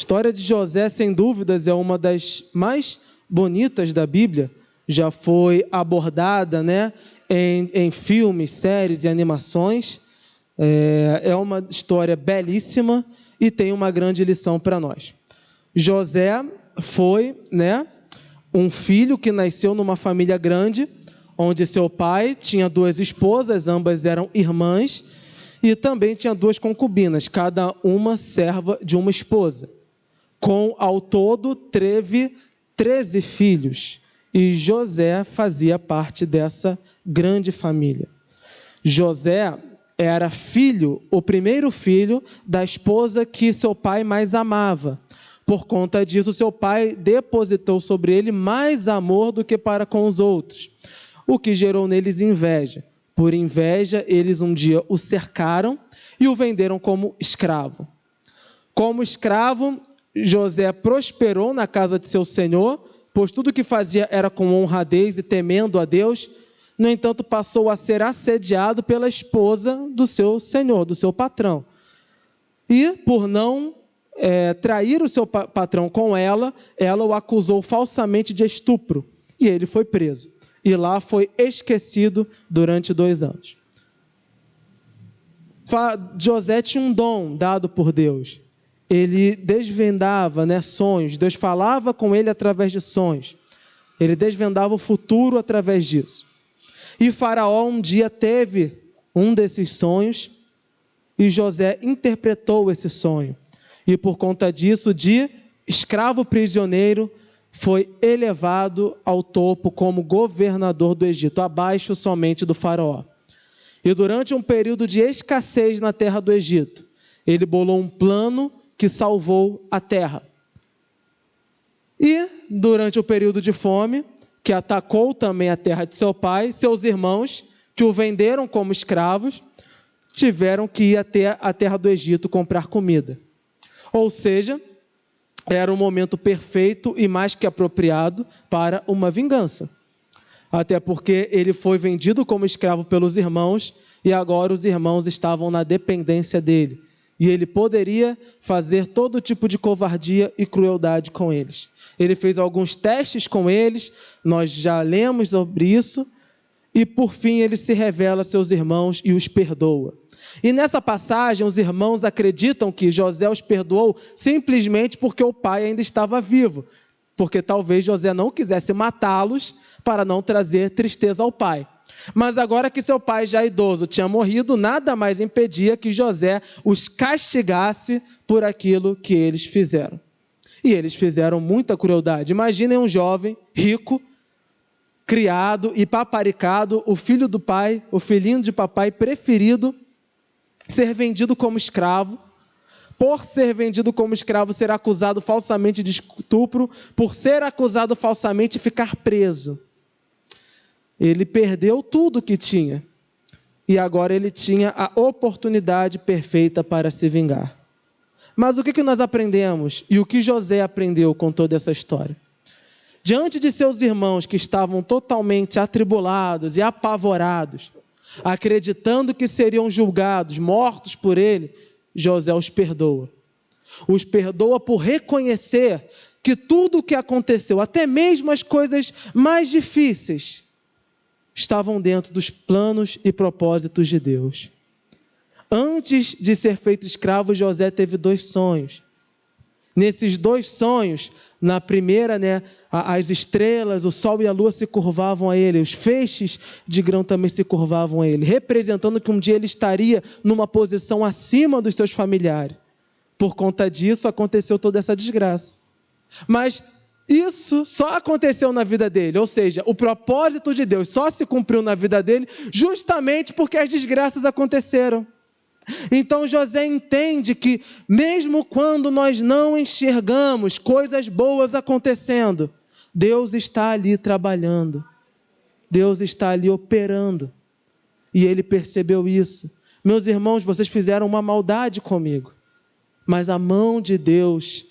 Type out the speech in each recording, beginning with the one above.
história de José, sem dúvidas, é uma das mais bonitas da Bíblia. Já foi abordada, né, em filmes, séries e animações. É uma história belíssima e tem uma grande lição para nós. José foi, né, um filho que nasceu numa família grande, onde seu pai tinha 2 esposas, ambas eram irmãs, e também tinha 2 concubinas, cada uma serva de uma esposa. Com, ao todo, teve 13 filhos, e José fazia parte dessa grande família. José era filho, o primeiro filho da esposa que seu pai mais amava. Por conta disso, seu pai depositou sobre ele mais amor do que para com os outros, o que gerou neles inveja. Por inveja, eles um dia o cercaram e o venderam como escravo. Como escravo, José prosperou na casa de seu senhor, pois tudo o que fazia era com honradez e temendo a Deus. No entanto, passou a ser assediado pela esposa do seu senhor, do seu patrão. E, por não trair o seu patrão com ela o acusou falsamente de estupro. E ele foi preso. E lá foi esquecido durante 2 anos. José tinha um dom dado por Deus. Ele desvendava, né, sonhos. Deus falava com ele através de sonhos. Ele desvendava o futuro através disso. E Faraó um dia teve um desses sonhos e José interpretou esse sonho. E por conta disso, de escravo prisioneiro, foi elevado ao topo como governador do Egito, abaixo somente do Faraó. E durante um período de escassez na terra do Egito, ele bolou um plano que salvou a terra. E durante o período de fome, que atacou também a terra de seu pai, seus irmãos, que o venderam como escravos, tiveram que ir até a terra do Egito comprar comida. Ou seja, era um momento perfeito e mais que apropriado para uma vingança. Até porque ele foi vendido como escravo pelos irmãos e agora os irmãos estavam na dependência dele. E ele poderia fazer todo tipo de covardia e crueldade com eles. Ele fez alguns testes com eles, nós já lemos sobre isso, e por fim ele se revela a seus irmãos e os perdoa. E nessa passagem os irmãos acreditam que José os perdoou simplesmente porque o pai ainda estava vivo, porque talvez José não quisesse matá-los para não trazer tristeza ao pai. Mas agora que seu pai já idoso tinha morrido, nada mais impedia que José os castigasse por aquilo que eles fizeram. E eles fizeram muita crueldade. Imaginem um jovem rico, criado e paparicado, o filho do pai, o filhinho de papai preferido, ser vendido como escravo. Por ser vendido como escravo, ser acusado falsamente de estupro, por ser acusado falsamente, ficar preso. Ele perdeu tudo que tinha. E agora ele tinha a oportunidade perfeita para se vingar. Mas o que nós aprendemos? E o que José aprendeu com toda essa história? Diante de seus irmãos que estavam totalmente atribulados e apavorados, acreditando que seriam julgados, mortos por ele, José os perdoa. Os perdoa por reconhecer que tudo o que aconteceu, até mesmo as coisas mais difíceis, estavam dentro dos planos e propósitos de Deus. Antes de ser feito escravo, José teve 2 sonhos. Nesses 2 sonhos, na primeira, as estrelas, o sol e a lua se curvavam a ele, os feixes de grão também se curvavam a ele, representando que um dia ele estaria numa posição acima dos seus familiares. Por conta disso, aconteceu toda essa desgraça. Mas isso só aconteceu na vida dele, ou seja, o propósito de Deus só se cumpriu na vida dele justamente porque as desgraças aconteceram. Então José entende que mesmo quando nós não enxergamos coisas boas acontecendo, Deus está ali trabalhando, Deus está ali operando, e ele percebeu isso. Meus irmãos, vocês fizeram uma maldade comigo, mas a mão de Deus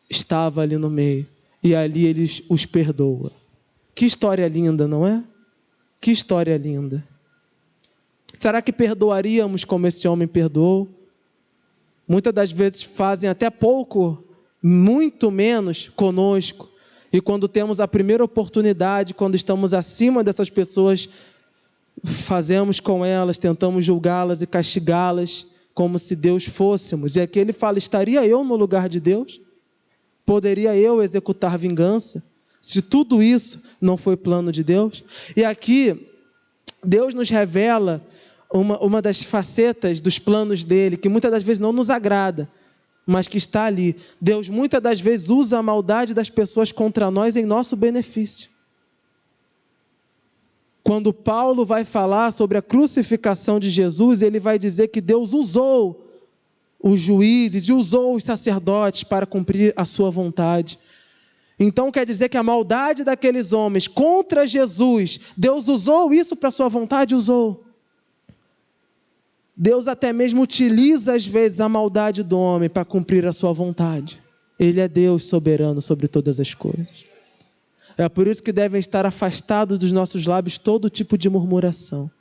estava ali no meio, e ali ele os perdoa. Que história linda, não é? Que história linda. Será que perdoaríamos como esse homem perdoou? Muitas das vezes fazem até pouco muito menos conosco. E quando temos a primeira oportunidade, quando estamos acima dessas pessoas, fazemos com elas, tentamos julgá-las e castigá-las como se Deus fôssemos. E aqui ele fala, estaria eu no lugar de Deus? Poderia eu executar vingança? Se tudo isso não foi plano de Deus? E aqui, Deus nos revela uma das facetas dos planos dele, que muitas das vezes não nos agrada, mas que está ali. Deus muitas das vezes usa a maldade das pessoas contra nós em nosso benefício. Quando Paulo vai falar sobre a crucificação de Jesus, ele vai dizer que Deus usou os juízes e usou os sacerdotes para cumprir a sua vontade. Então quer dizer que a maldade daqueles homens contra Jesus, Deus usou isso para a sua vontade? Usou. Deus até mesmo utiliza às vezes a maldade do homem para cumprir a sua vontade. Ele é Deus soberano sobre todas as coisas. É por isso que devem estar afastados dos nossos lábios todo tipo de murmuração.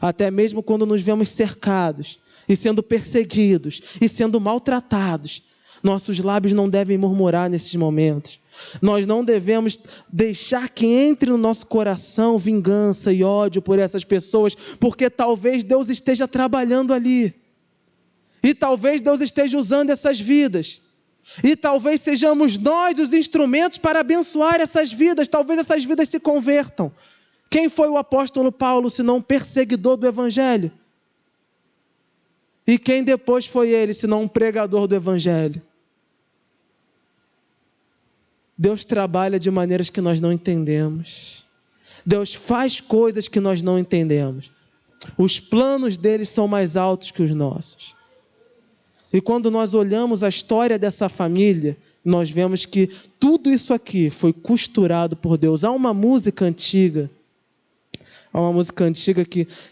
Até mesmo quando nos vemos cercados e sendo perseguidos e sendo maltratados, nossos lábios não devem murmurar nesses momentos. Nós não devemos deixar que entre no nosso coração vingança e ódio por essas pessoas, porque talvez Deus esteja trabalhando ali. E talvez Deus esteja usando essas vidas. E talvez sejamos nós os instrumentos para abençoar essas vidas. Talvez essas vidas se convertam. Quem foi o apóstolo Paulo, senão um perseguidor do Evangelho? E quem depois foi ele, senão um pregador do Evangelho? Deus trabalha de maneiras que nós não entendemos. Deus faz coisas que nós não entendemos. Os planos dele são mais altos que os nossos. E quando nós olhamos a história dessa família, nós vemos que tudo isso aqui foi costurado por Deus. Há uma música antiga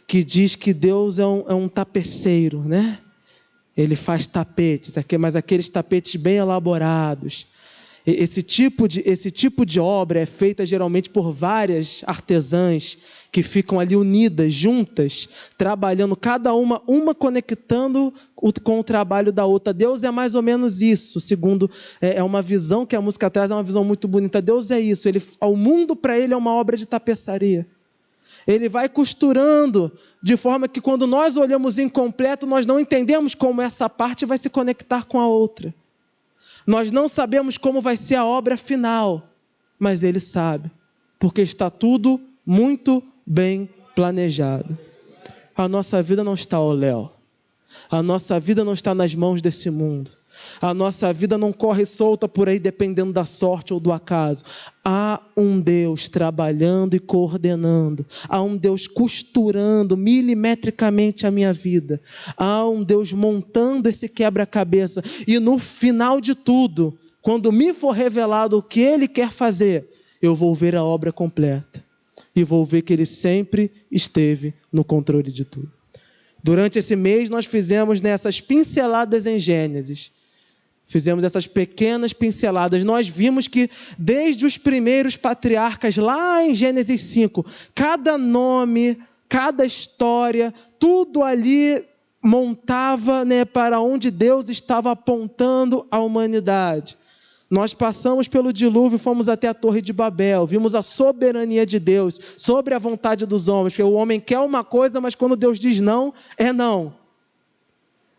que diz que Deus é um tapeceiro, né? Ele faz tapetes, mas aqueles tapetes bem elaborados. Esse tipo de obra é feita geralmente por várias artesãs que ficam ali unidas, juntas, trabalhando, cada uma conectando com o trabalho da outra. Deus é mais ou menos isso, segundo é uma visão que a música traz, é uma visão muito bonita. Deus é isso, o mundo para ele é uma obra de tapeçaria. Ele vai costurando, de forma que quando nós olhamos incompleto, nós não entendemos como essa parte vai se conectar com a outra. Nós não sabemos como vai ser a obra final, mas Ele sabe, porque está tudo muito bem planejado. A nossa vida não está ao léu. A nossa vida não está nas mãos desse mundo. A nossa vida não corre solta por aí dependendo da sorte ou do acaso. Há um Deus trabalhando e coordenando. Há um Deus costurando milimetricamente a minha vida. Há um Deus montando esse quebra-cabeça. E no final de tudo, quando me for revelado o que Ele quer fazer, eu vou ver a obra completa. E vou ver que Ele sempre esteve no controle de tudo. Durante esse mês nós fizemos nessas pinceladas em Gênesis. Fizemos essas pequenas pinceladas. Nós vimos que desde os primeiros patriarcas, lá em Gênesis 5, cada nome, cada história, tudo ali montava, para onde Deus estava apontando a humanidade. Nós passamos pelo dilúvio, fomos até a Torre de Babel, vimos a soberania de Deus sobre a vontade dos homens, porque o homem quer uma coisa, mas quando Deus diz não, é não.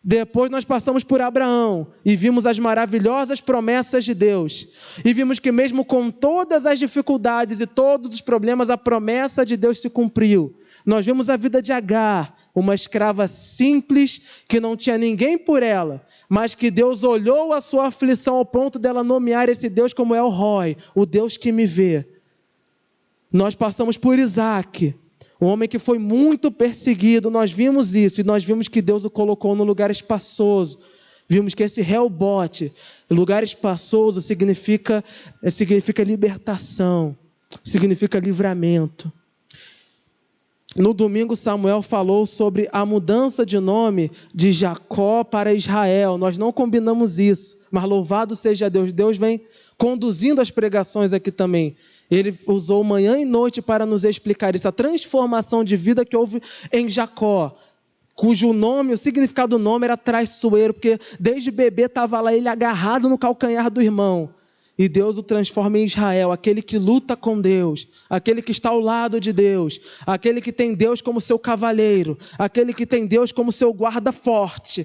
Depois nós passamos por Abraão e vimos as maravilhosas promessas de Deus. E vimos que mesmo com todas as dificuldades e todos os problemas, a promessa de Deus se cumpriu. Nós vimos a vida de Agar, uma escrava simples que não tinha ninguém por ela, mas que Deus olhou a sua aflição ao ponto dela nomear esse Deus como El Roi, o Deus que me vê. Nós passamos por Isaac, um homem que foi muito perseguido. Nós vimos isso e nós vimos que Deus o colocou num lugar espaçoso. Vimos que esse Reobote, lugar espaçoso, significa libertação, significa livramento. No domingo, Samuel falou sobre a mudança de nome de Jacó para Israel. Nós não combinamos isso, mas louvado seja Deus. Deus vem conduzindo as pregações aqui também. Ele usou manhã e noite para nos explicar isso. A transformação de vida que houve em Jacó. cujo nome, o significado do nome era traiçoeiro, porque desde bebê estava lá ele agarrado no calcanhar do irmão. E Deus o transforma em Israel, aquele que luta com Deus, aquele que está ao lado de Deus, aquele que tem Deus como seu cavaleiro, aquele que tem Deus como seu guarda forte.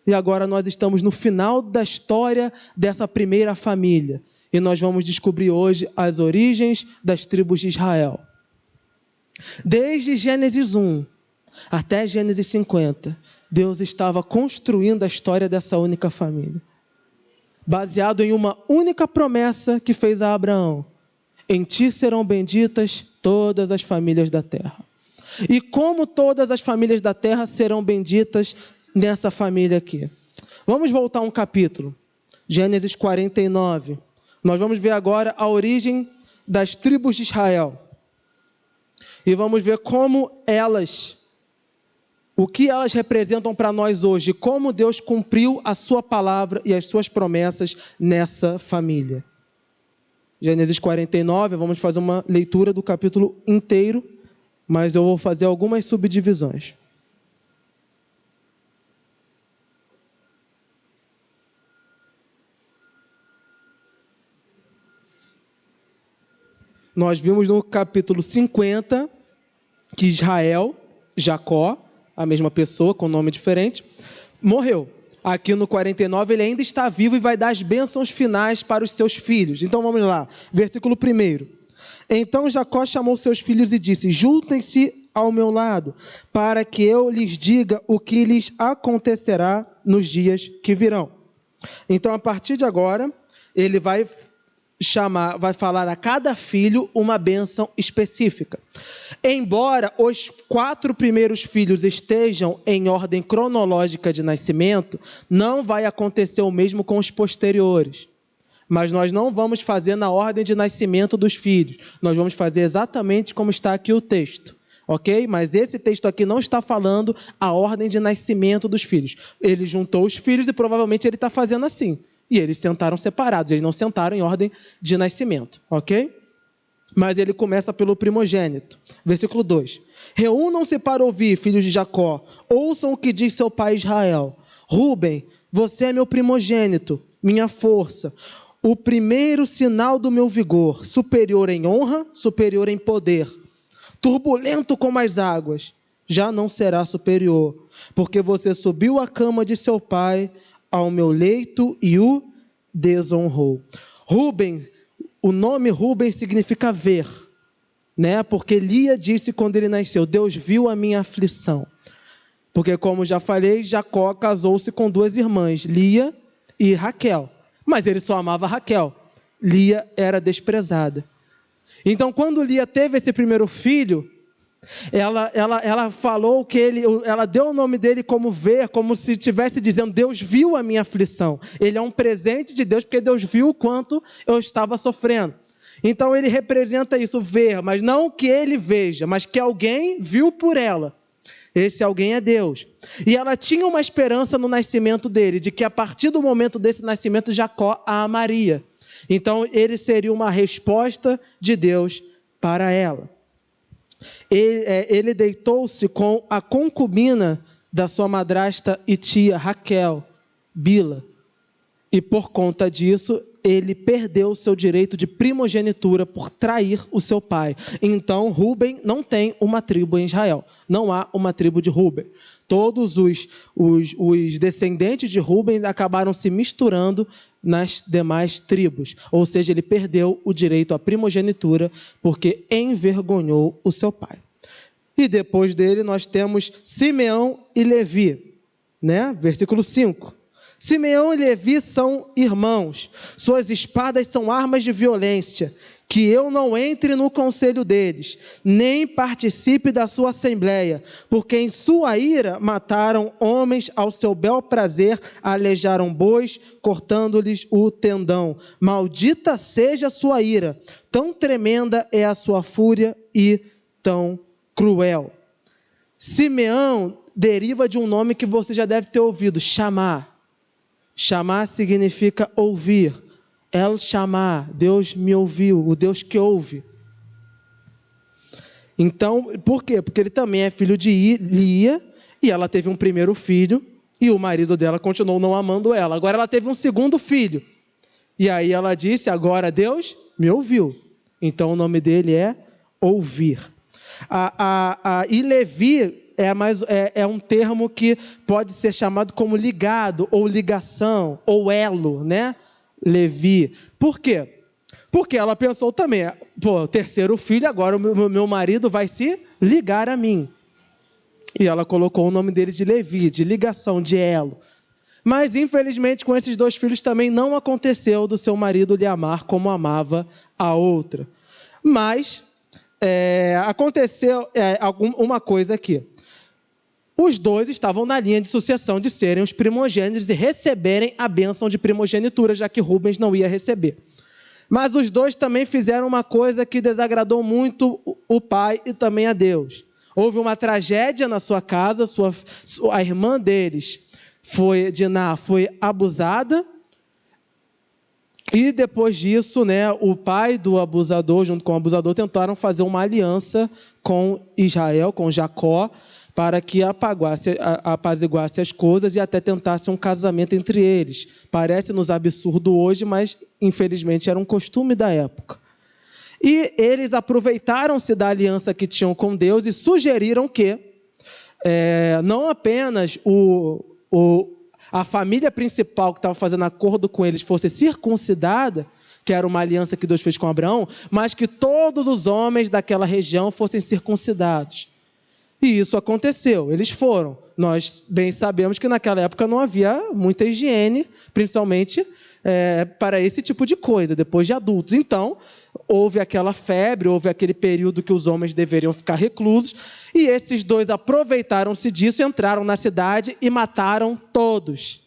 E agora nós estamos no final da história dessa primeira família. E nós vamos descobrir hoje as origens das tribos de Israel. Desde Gênesis 1 até Gênesis 50, Deus estava construindo a história dessa única família, baseado em uma única promessa que fez a Abraão: em ti serão benditas todas as famílias da terra. E como todas as famílias da terra serão benditas nessa família aqui? Vamos voltar um capítulo, Gênesis 49. Nós vamos ver agora a origem das tribos de Israel. E vamos ver como elas, o que elas representam para nós hoje, como Deus cumpriu a sua palavra e as suas promessas nessa família. Gênesis 49, vamos fazer uma leitura do capítulo inteiro, mas eu vou fazer algumas subdivisões. Nós vimos no capítulo 50 que Israel, Jacó, a mesma pessoa com nome diferente, morreu. Aqui no 49 ele ainda está vivo e vai dar as bênçãos finais para os seus filhos. Então vamos lá, versículo 1. Então Jacó chamou seus filhos e disse: juntem-se ao meu lado, para que eu lhes diga o que lhes acontecerá nos dias que virão. Então a partir de agora, ele vai falar a cada filho uma bênção específica. Embora os 4 primeiros filhos estejam em ordem cronológica de nascimento, não vai acontecer o mesmo com os posteriores. Mas nós não vamos fazer na ordem de nascimento dos filhos. Nós vamos fazer exatamente como está aqui o texto. Ok? Mas esse texto aqui não está falando a ordem de nascimento dos filhos. Ele juntou os filhos e provavelmente ele está fazendo assim. E eles sentaram separados, eles não sentaram em ordem de nascimento, ok? Mas ele começa pelo primogênito. Versículo 2. Reúnam-se para ouvir, filhos de Jacó, ouçam o que diz seu pai Israel. Rúben, você é meu primogênito, minha força, o primeiro sinal do meu vigor, superior em honra, superior em poder. Turbulento como as águas, já não será superior, porque você subiu à cama de seu pai, ao meu leito, e o desonrou. Rúben, o nome Rúben significa ver, né? Porque Lia disse quando ele nasceu: Deus viu a minha aflição. Porque, como já falei, Jacó casou-se com 2 irmãs, Lia e Raquel. Mas ele só amava Raquel. Lia era desprezada. Então, quando Lia teve esse primeiro filho, ela falou que ela deu o nome dele como ver, como se estivesse dizendo: Deus viu a minha aflição. Ele é um presente de Deus, porque Deus viu o quanto eu estava sofrendo. Então ele representa isso, ver, mas não que ele veja, mas que alguém viu por ela. Esse alguém é Deus. E ela tinha uma esperança no nascimento dele, de que a partir do momento desse nascimento, Jacó a amaria. Então ele seria uma resposta de Deus para ela. Ele deitou-se com a concubina da sua madrasta e tia Raquel, Bila. E por conta disso, ele perdeu o seu direito de primogenitura por trair o seu pai. Então, Rúben não tem uma tribo em Israel. Não há uma tribo de Rúben. Todos os descendentes de Rúben acabaram se misturando nas demais tribos. Ou seja, ele perdeu o direito à primogenitura porque envergonhou o seu pai. E depois dele nós temos Simeão e Levi, né? Versículo 5. Simeão e Levi são irmãos, suas espadas são armas de violência, que eu não entre no conselho deles, nem participe da sua assembleia, porque em sua ira mataram homens ao seu bel prazer, aleijaram bois, cortando-lhes o tendão. Maldita seja a sua ira, tão tremenda é a sua fúria e tão cruel. Simeão deriva de um nome que você já deve ter ouvido, Chamar. Chamar significa ouvir. El Chamar, Deus me ouviu, o Deus que ouve. Então, por quê? Porque ele também é filho de Lia, E ela teve um primeiro filho, e o marido dela continuou não amando ela. Agora ela teve um segundo filho. E aí ela disse, agora Deus me ouviu. Então o nome dele é Ouvir. E Levi é um termo que pode ser chamado como ligado, ou ligação, ou elo, né? Levi. Por quê? Porque ela pensou também, terceiro filho, agora o meu marido vai se ligar a mim. E ela colocou o nome dele de Levi, de ligação, de elo. Mas, infelizmente, com esses dois filhos também não aconteceu do seu marido lhe amar como amava a outra. Mas aconteceu uma coisa aqui. Os dois estavam na linha de sucessão de serem os primogênitos e receberem a bênção de primogenitura, já que Rubens não ia receber. Mas os dois também fizeram uma coisa que desagradou muito o pai e também a Deus. Houve uma tragédia na sua casa, a irmã deles, Diná, foi abusada. E depois disso, o pai do abusador, junto com o abusador, tentaram fazer uma aliança com Israel, com Jacó, para que apaziguasse as coisas e até tentasse um casamento entre eles. Parece-nos absurdo hoje, mas infelizmente era um costume da época. E eles aproveitaram-se da aliança que tinham com Deus e sugeriram que não apenas a família principal que estava fazendo acordo com eles fosse circuncidada, que era uma aliança que Deus fez com Abraão, mas que todos os homens daquela região fossem circuncidados. E isso aconteceu, eles foram. Nós bem sabemos que naquela época não havia muita higiene, principalmente para esse tipo de coisa, depois de adultos. Então, houve aquela febre, houve aquele período que os homens deveriam ficar reclusos, e esses dois aproveitaram-se disso, entraram na cidade e mataram todos.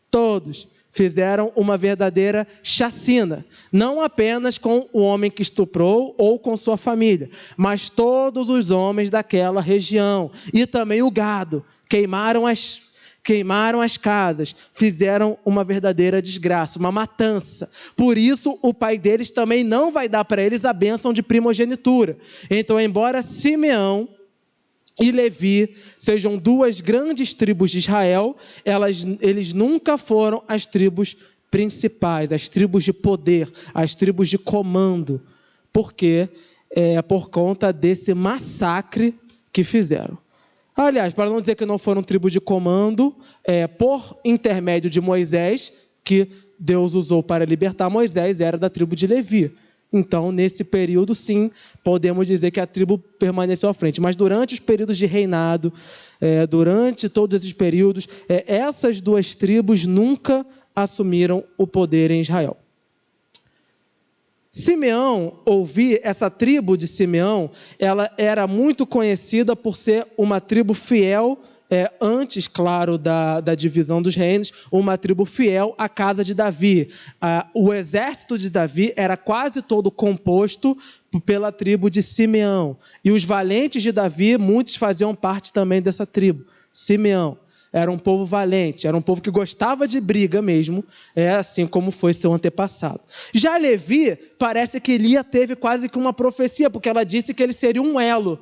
Todos. Fizeram uma verdadeira chacina, não apenas com o homem que estuprou ou com sua família, mas todos os homens daquela região, e também o gado, queimaram as casas, fizeram uma verdadeira desgraça, uma matança. Por isso, o pai deles também não vai dar para eles a bênção de primogenitura. Então, embora Simeão e Levi sejam duas grandes tribos de Israel, eles nunca foram as tribos principais, as tribos de poder, as tribos de comando, porque por conta desse massacre que fizeram. Aliás, para não dizer que não foram tribos de comando, por intermédio de Moisés, que Deus usou para libertar Moisés, era da tribo de Levi. Então, nesse período, sim, podemos dizer que a tribo permaneceu à frente. Mas durante os períodos de reinado, durante todos esses períodos, essas duas tribos nunca assumiram o poder em Israel. Simeão, essa tribo de Simeão, ela era muito conhecida por ser uma tribo fiel, antes, claro, da divisão dos reinos, uma tribo fiel à casa de Davi. O exército de Davi era quase todo composto pela tribo de Simeão. E os valentes de Davi, muitos faziam parte também dessa tribo. Simeão era um povo valente, era um povo que gostava de briga mesmo, assim como foi seu antepassado. Já Levi, parece que Lia teve quase que uma profecia, porque ela disse que ele seria um elo.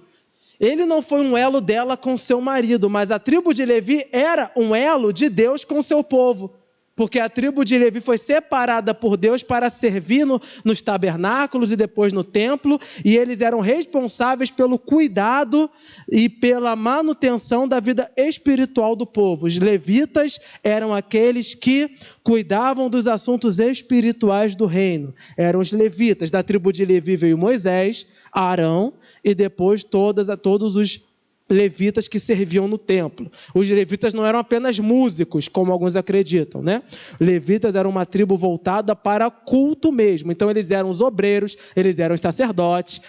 Ele não foi um elo dela com seu marido, mas a tribo de Levi era um elo de Deus com seu povo. Porque a tribo de Levi foi separada por Deus para servir nos tabernáculos e depois no templo, e eles eram responsáveis pelo cuidado e pela manutenção da vida espiritual do povo. Os levitas eram aqueles que cuidavam dos assuntos espirituais do reino. Eram os levitas. Da tribo de Levi veio Moisés, Arão e depois todos os levitas que serviam no templo. Os levitas não eram apenas músicos, como alguns acreditam, né? Levitas eram uma tribo voltada para culto mesmo. Então eles eram os obreiros, eles eram os sacerdotes,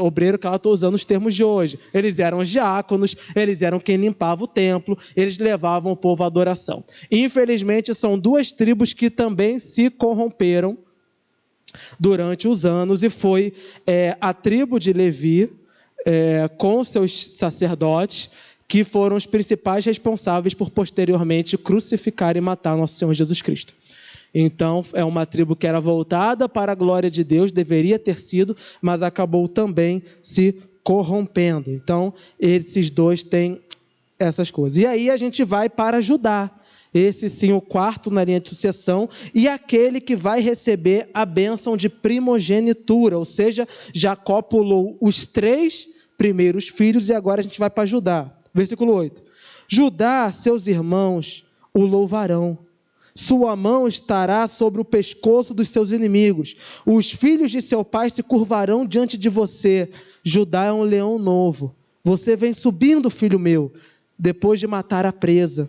obreiro que ela está usando os termos de hoje. Eles eram os diáconos, eles eram quem limpava o templo, eles levavam o povo à adoração. Infelizmente, são duas tribos que também se corromperam durante os anos, e foi a tribo de Levi, com seus sacerdotes, que foram os principais responsáveis por posteriormente crucificar e matar nosso Senhor Jesus Cristo. Então, é uma tribo que era voltada para a glória de Deus, deveria ter sido, mas acabou também se corrompendo. Então, esses dois têm essas coisas. E aí a gente vai para Judá. Esse sim, o quarto na linha de sucessão, e aquele que vai receber a bênção de primogenitura, ou seja, Jacó pulou os 3 primeiros filhos e agora a gente vai para Judá. Versículo 8. Judá, seus irmãos, o louvarão. Sua mão estará sobre o pescoço dos seus inimigos. Os filhos de seu pai se curvarão diante de você. Judá é um leão novo. Você vem subindo, filho meu, depois de matar a presa.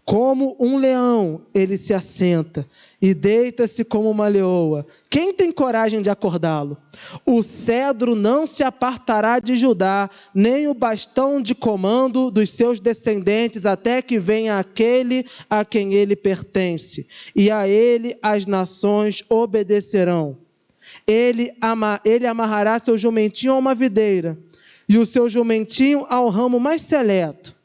Como um leão, ele se assenta e deita-se como uma leoa. Quem tem coragem de acordá-lo? O cedro não se apartará de Judá, nem o bastão de comando dos seus descendentes, até que venha aquele a quem ele pertence. E a ele as nações obedecerão. Ele amarrará seu jumentinho a uma videira, e o seu jumentinho ao ramo mais seleto.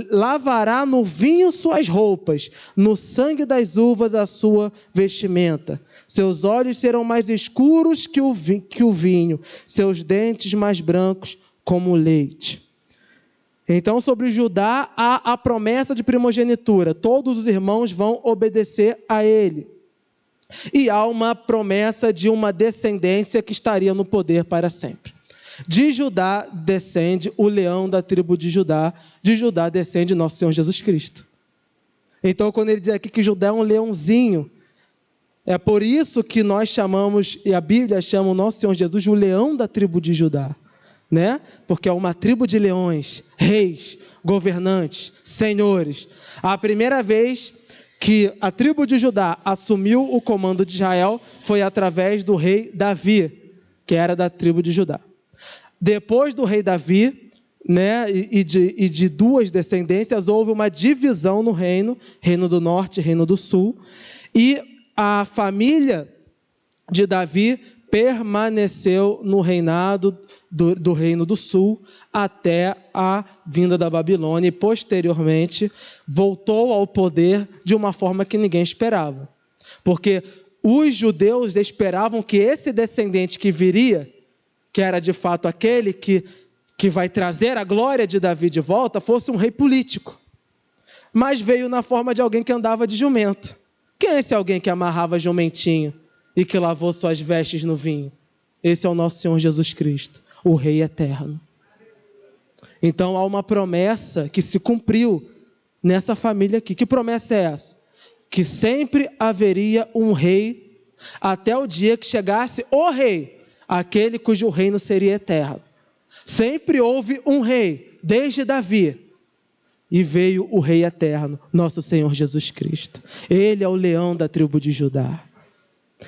Lavará no vinho suas roupas, no sangue das uvas a sua vestimenta. Seus olhos serão mais escuros que o vinho, seus dentes mais brancos como o leite. Então, sobre Judá, há a promessa de primogenitura. Todos os irmãos vão obedecer a ele. E há uma promessa de uma descendência que estaria no poder para sempre. De Judá descende o leão da tribo de Judá descende nosso Senhor Jesus Cristo. Então, quando ele diz aqui que Judá é um leãozinho, é por isso que nós chamamos, e a Bíblia chama o nosso Senhor Jesus de o leão da tribo de Judá, né? Porque é uma tribo de leões, reis, governantes, senhores. A primeira vez que a tribo de Judá assumiu o comando de Israel foi através do rei Davi, que era da tribo de Judá. Depois do rei Davi, né, e de 2 descendências, houve uma divisão no reino do norte e reino do sul, e a família de Davi permaneceu no reinado do reino do sul até a vinda da Babilônia, e posteriormente voltou ao poder de uma forma que ninguém esperava, porque os judeus esperavam que esse descendente que viria, que era de fato aquele que vai trazer a glória de Davi de volta, fosse um rei político. Mas veio na forma de alguém que andava de jumento. Quem é esse alguém que amarrava jumentinho e que lavou suas vestes no vinho? Esse é o nosso Senhor Jesus Cristo, o Rei eterno. Então há uma promessa que se cumpriu nessa família aqui. Que promessa é essa? Que sempre haveria um rei até o dia que chegasse o rei, aquele cujo reino seria eterno. Sempre houve um rei, desde Davi, e veio o rei eterno, nosso Senhor Jesus Cristo. Ele é o leão da tribo de Judá.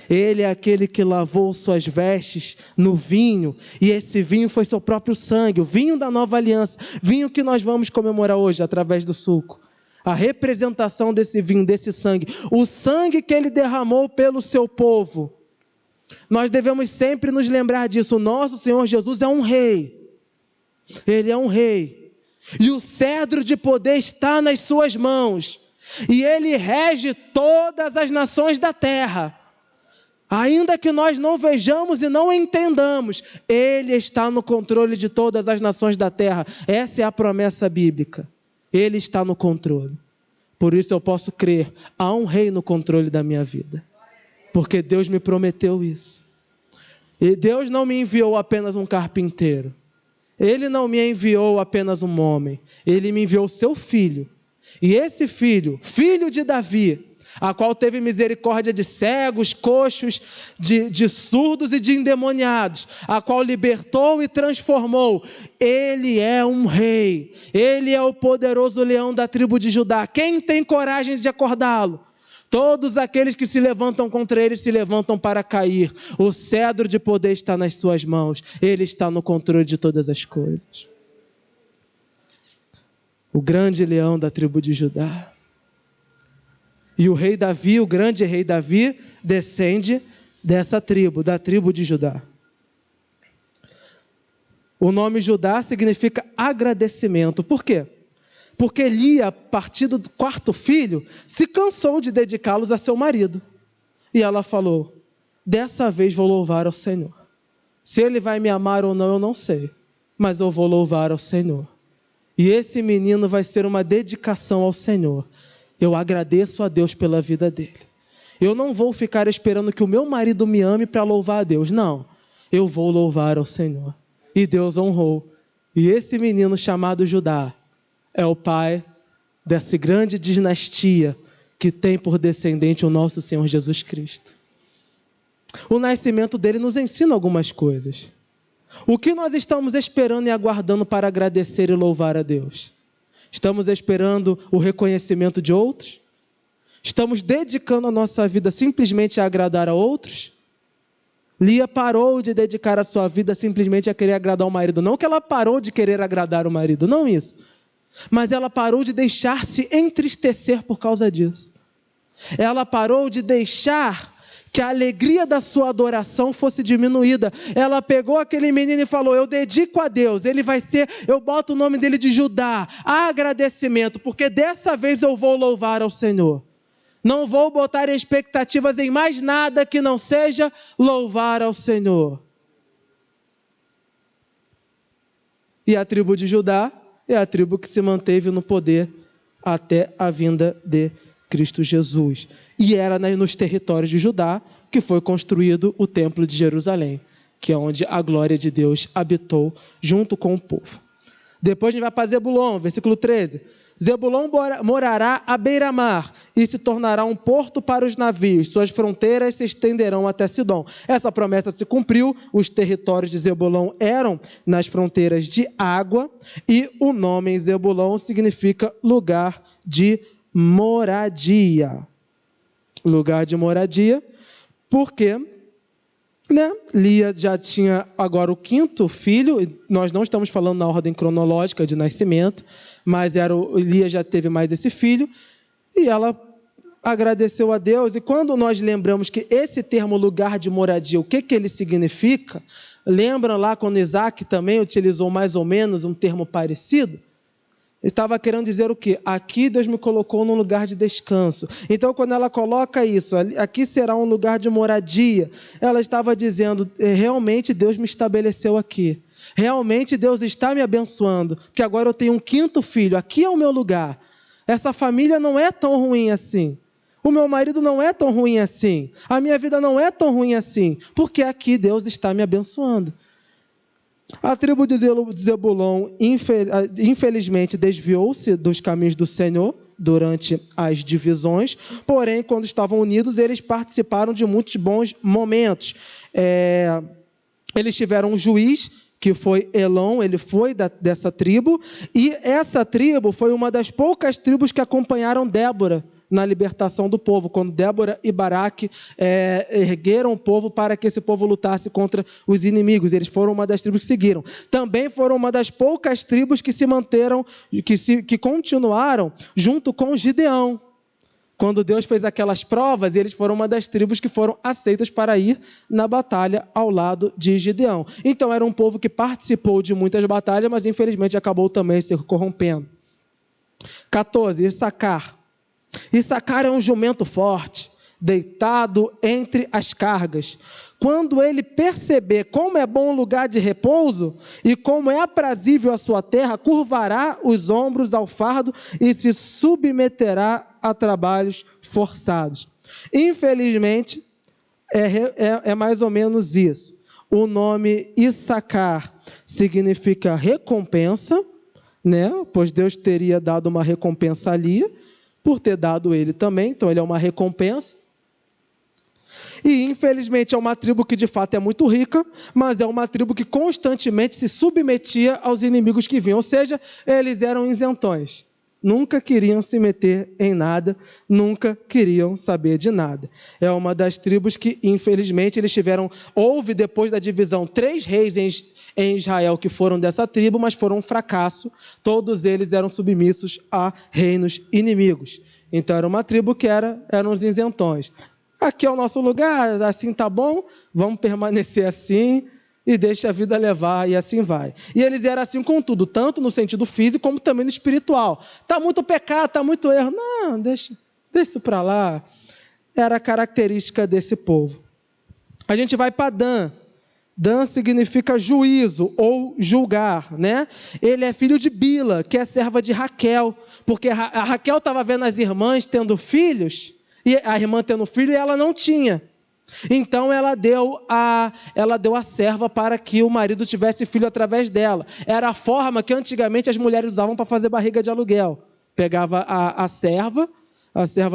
Ele é aquele que lavou suas vestes no vinho, e esse vinho foi seu próprio sangue, o vinho da nova aliança, vinho que nós vamos comemorar hoje através do suco. A representação desse vinho, desse sangue, o sangue que ele derramou pelo seu povo. Nós devemos sempre nos lembrar disso. O nosso Senhor Jesus é um rei. Ele é um rei. E o cedro de poder está nas suas mãos. E ele rege todas as nações da terra. Ainda que nós não vejamos e não entendamos, ele está no controle de todas as nações da terra. Essa é a promessa bíblica. Ele está no controle. Por isso eu posso crer, há um rei no controle da minha vida. Porque Deus me prometeu isso. E Deus não me enviou apenas um carpinteiro. Ele não me enviou apenas um homem. Ele me enviou seu filho. E esse filho, filho de Davi, a qual teve misericórdia de cegos, coxos, de surdos e de endemoniados, a qual libertou e transformou. Ele é um rei. Ele é o poderoso leão da tribo de Judá. Quem tem coragem de acordá-lo? Todos aqueles que se levantam contra ele se levantam para cair. O cedro de poder está nas suas mãos. Ele está no controle de todas as coisas. O grande leão da tribo de Judá. E o rei Davi, o grande rei Davi, descende dessa tribo, da tribo de Judá. O nome Judá significa agradecimento. Por quê? Porque Lia, a partir do 4º filho, se cansou de dedicá-los a seu marido. E ela falou, dessa vez vou louvar ao Senhor. Se ele vai me amar ou não, eu não sei. Mas eu vou louvar ao Senhor. E esse menino vai ser uma dedicação ao Senhor. Eu agradeço a Deus pela vida dele. Eu não vou ficar esperando que o meu marido me ame para louvar a Deus. Não, eu vou louvar ao Senhor. E Deus honrou. E esse menino chamado Judá é o pai dessa grande dinastia que tem por descendente o nosso Senhor Jesus Cristo. O nascimento dele nos ensina algumas coisas. O que nós estamos esperando e aguardando para agradecer e louvar a Deus? Estamos esperando o reconhecimento de outros? Estamos dedicando a nossa vida simplesmente a agradar a outros? Lia parou de dedicar a sua vida simplesmente a querer agradar o marido. Não que ela parou de querer agradar o marido, não isso. Mas ela parou de deixar-se entristecer por causa disso. Ela parou de deixar que a alegria da sua adoração fosse diminuída. Ela pegou aquele menino e falou: eu dedico a Deus, ele vai ser, eu boto o nome dele de Judá, agradecimento, porque dessa vez eu vou louvar ao Senhor. Não vou botar expectativas em mais nada que não seja louvar ao Senhor. E a tribo de Judá é a tribo que se manteve no poder até a vinda de Cristo Jesus. E era nos territórios de Judá que foi construído o templo de Jerusalém, que é onde a glória de Deus habitou junto com o povo. Depois a gente vai para Zebulon, versículo 13. Zebulon morará à beira-mar e se tornará um porto para os navios. Suas fronteiras se estenderão até Sidom. Essa promessa se cumpriu. Os territórios de Zebulon eram nas fronteiras de água e o nome em Zebulon significa lugar de moradia. Lugar de moradia, porque Lia já tinha agora o 5º filho. Nós não estamos falando na ordem cronológica de nascimento, mas Lia já teve mais esse filho, e ela agradeceu a Deus. E quando nós lembramos que esse termo lugar de moradia, o que ele significa? Lembra lá quando Isaac também utilizou mais ou menos um termo parecido? Ele estava querendo dizer o quê? Aqui Deus me colocou num lugar de descanso. Então, quando ela coloca isso, aqui será um lugar de moradia, ela estava dizendo, realmente Deus me estabeleceu aqui. Realmente Deus está me abençoando, porque agora eu tenho um 5º filho, aqui é o meu lugar. Essa família não é tão ruim assim. O meu marido não é tão ruim assim. A minha vida não é tão ruim assim, porque aqui Deus está me abençoando. A tribo de Zebulon, infelizmente, desviou-se dos caminhos do Senhor durante as divisões, porém, quando estavam unidos, eles participaram de muitos bons momentos. Eles tiveram um juiz, que foi Elon, ele foi dessa tribo, e essa tribo foi uma das poucas tribos que acompanharam Débora na libertação do povo, quando Débora e Baraque ergueram o povo para que esse povo lutasse contra os inimigos. Eles foram uma das tribos que seguiram. Também foram uma das poucas tribos que se manteram, que continuaram junto com Gideão. Quando Deus fez aquelas provas, eles foram uma das tribos que foram aceitas para ir na batalha ao lado de Gideão. Então era um povo que participou de muitas batalhas, mas infelizmente acabou também se corrompendo. 14. Issacar. Issacar é um jumento forte, deitado entre as cargas. Quando ele perceber como é bom o lugar de repouso e como é aprazível a sua terra, curvará os ombros ao fardo e se submeterá a trabalhos forçados. Infelizmente, é mais ou menos isso. O nome Issacar significa recompensa, pois Deus teria dado uma recompensa ali, por ter dado ele também, então ele é uma recompensa. E infelizmente é uma tribo que de fato é muito rica, mas é uma tribo que constantemente se submetia aos inimigos que vinham, ou seja, eles eram isentões. Nunca queriam se meter em nada, nunca queriam saber de nada. É uma das tribos que, infelizmente, houve depois da divisão 3 reis em Israel que foram dessa tribo, mas foram um fracasso. Todos eles eram submissos a reinos inimigos. Então era uma tribo que eram os isentões. Aqui é o nosso lugar, assim tá bom, vamos permanecer assim e deixa a vida levar, e assim vai. E eles eram assim com tudo, tanto no sentido físico como também no espiritual. Está muito pecado, está muito erro. Não, deixa isso para lá. Era a característica desse povo. A gente vai para Dan. Dan significa juízo ou julgar, né? Ele é filho de Bila, que é serva de Raquel, porque a Raquel estava vendo as irmãs tendo filhos, e a irmã tendo filho e ela não tinha. Então ela deu a serva para que o marido tivesse filho através dela. Era a forma que antigamente as mulheres usavam para fazer barriga de aluguel. Pegava a serva